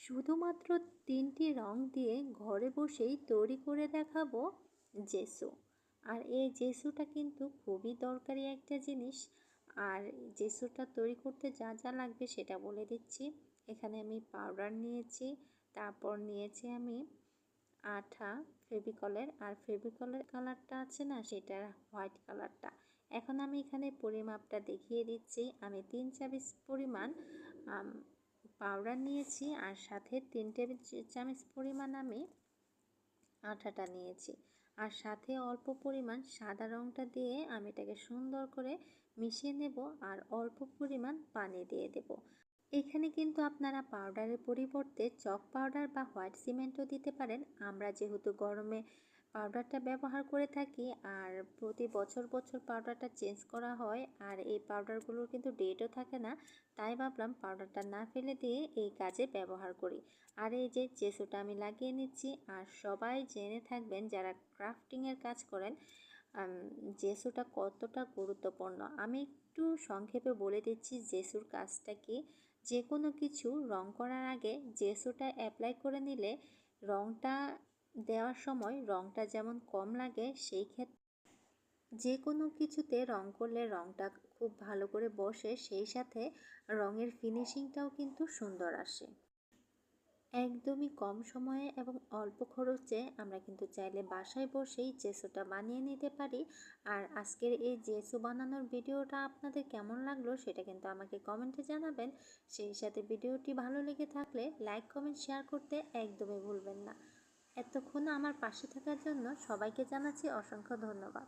শুধুমাত্র 3টি রং দিয়ে ঘরে বসেই তৈরি করে দেখাবো জেসু। আর এই জেসুটা কিন্তু খুবই দরকারি একটা জিনিস। আর জেসুটা তৈরি করতে যা যা লাগবে সেটা বলে দিচ্ছি। এখানে আমি পাউডার নিয়েছি, তারপর নিয়েছি আমি আঠা ফেভিকলের, আর ফেভিকলের কালারটা আছে না, সেটা হোয়াইট কালারটা। এখন আমি এখানে পরিমাপটা দেখিয়ে দিচ্ছি। আমি 3 চামচ পরিমাণ পাউডার নিয়েছি, আর সাথে 3 টেবিল চামচ পরিমাণ আমি আঠাটা নিয়েছি, আর সাথে অল্প পরিমাণ সাদা রঙটা দিয়ে আমি এটাকে সুন্দর করে মিশিয়ে নেব, আর অল্প পরিমাণ পানি দিয়ে দেব। এখানে কিন্তু আপনারা পাউডারের পরিবর্তে চক পাউডার বা হোয়াইট সিমেন্টও দিতে পারেন। আমরা যেহেতু গরমে পাউডারটা ব্যবহার করে থাকি, আর প্রতি বছর বছর পাউডারটা চেঞ্জ করা হয়, আর এই পাউডারগুলোর কিন্তু ডেটও থাকে না, তাই ভাবলাম পাউডারটা না ফেলে দিয়ে এই কাজে ব্যবহার করি। আর এই যে জেসুটা আমি লাগিয়ে নিচ্ছি। আর সবাই জেনে থাকবেন যারা ক্রাফটিংয়ের কাজ করেন জেসুটা কতটা গুরুত্বপূর্ণ। আমি একটু সংক্ষেপে বলে দিচ্ছি জেসুর কাজটা কি। যে কোনো কিছু রং করার আগে জেসুটা অ্যাপ্লাই করে নিলে রংটা দেওয়ার সময় রংটা যেমন কম লাগে, সেই ক্ষেত্রে যে কোনো কিছুতে রং করলে রংটা খুব ভালো করে বসে, সেই সাথে রঙের ফিনিশিংটাও কিন্তু সুন্দর আসে। একদমই কম সময়ে এবং অল্প খরচে আমরা কিন্তু চাইলে বাসায় বসেই জেসুটা বানিয়ে নিতে পারি। আর আজকের এই জেসু বানানোর ভিডিওটা আপনাদের কেমন লাগলো সেটা কিন্তু আমাকে কমেন্টে জানাবেন। সেই সাথে ভিডিওটি ভালো লেগে থাকলে লাইক, কমেন্ট, শেয়ার করতে একদমই ভুলবেন না। এতক্ষণ আমার পাশে থাকার জন্য সবাইকে জানাচ্ছি অসংখ্য ধন্যবাদ।